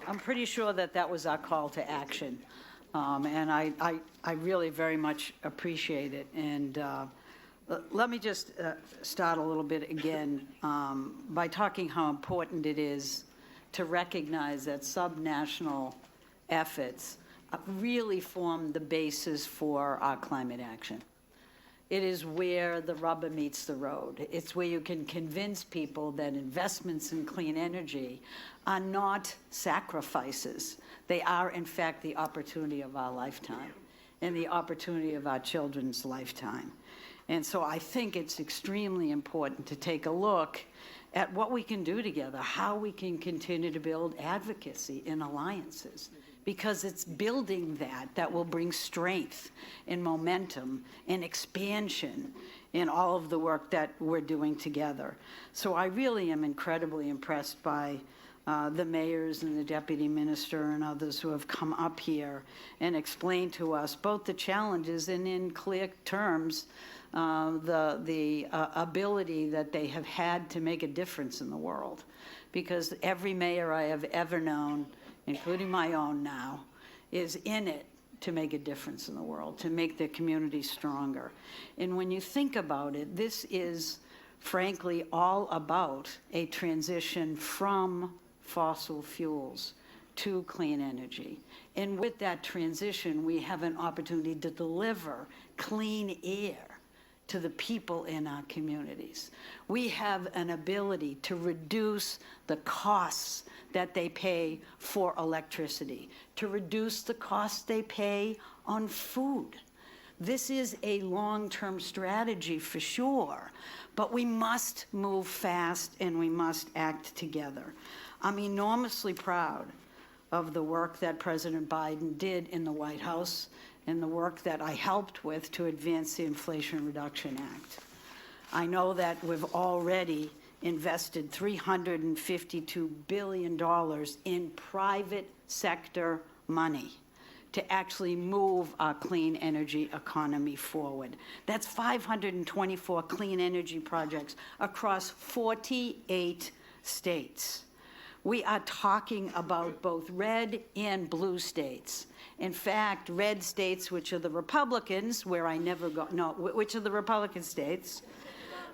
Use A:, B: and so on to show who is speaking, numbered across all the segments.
A: I'm pretty sure that that was our call to action. And I really very much appreciate it. And let me just start a little bit again by talking how important it is to recognize that subnational efforts really form the basis for our climate action. It is where the rubber meets the road. It's where you can convince people that investments in clean energy are not sacrifices. They are, in fact, the opportunity of our lifetime and the opportunity of our children's lifetime. And so I think it's extremely important to take a look at what we can do together, how we can continue to build advocacy in alliances, because it's building that will bring strength and momentum and expansion in all of the work that we're doing together. So I really am incredibly impressed by the mayors and the deputy minister and others who have come up here and explained to us both the challenges and in clear terms the ability that they have had to make a difference in the world. Because every mayor I have ever known, including my own now, is in it to make a difference in the world, to make their community stronger. And when you think about it, this is frankly all about a transition from fossil fuels to clean energy. And with that transition, we have an opportunity to deliver clean air to the people in our communities. We have an ability to reduce the costs that they pay for electricity, to reduce the costs they pay on food. This is a long-term strategy for sure, but we must move fast and we must act together. I'm enormously proud of the work that President Biden did in the White House and the work that I helped with to advance the Inflation Reduction Act. I know that we've already invested $352 billion in private sector money to actually move our clean energy economy forward. That's 524 clean energy projects across 48 states. We are talking about both red and blue states. In fact, red states, which are the Republicans, where I never go, no, which are the Republican states,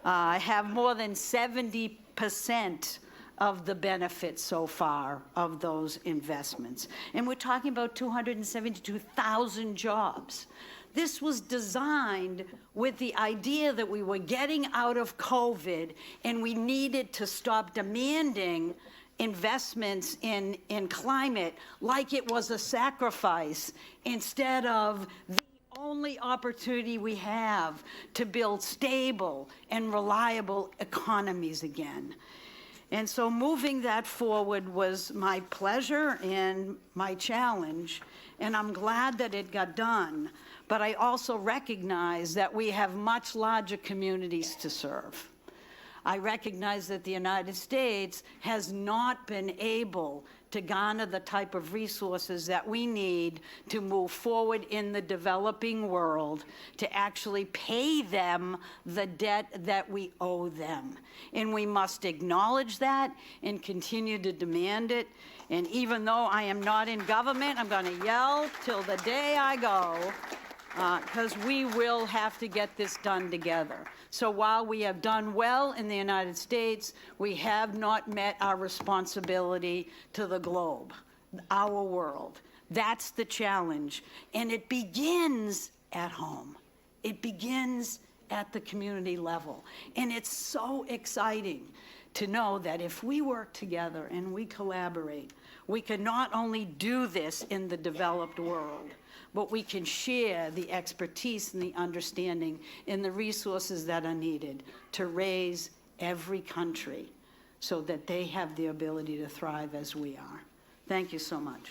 A: have more than 70% of the benefits so far of those investments. And we're talking about 272,000 jobs. This was designed with the idea that we were getting out of COVID and we needed to stop demanding investments in climate like it was a sacrifice, instead of the only opportunity we have to build stable and reliable economies again. And so moving that forward was my pleasure and my challenge, and I'm glad that it got done. But I also recognize that we have much larger communities to serve. I recognize that the United States has not been able to garner the type of resources that we need to move forward in the developing world to actually pay them the debt that we owe them. And we must acknowledge that and continue to demand it. And even though I am not in government, I'm going to yell till the day I go, because we will have to get this done together. So while we have done well in the United States, we have not met our responsibility to the globe, our world. That's the challenge. And it begins at home. It begins at the community level. And it's so exciting to know that if we work together and we collaborate, we can not only do this in the developed world, but we can share the expertise and the understanding and the resources that are needed to raise every country so that they have the ability to thrive as we are. Thank you so much.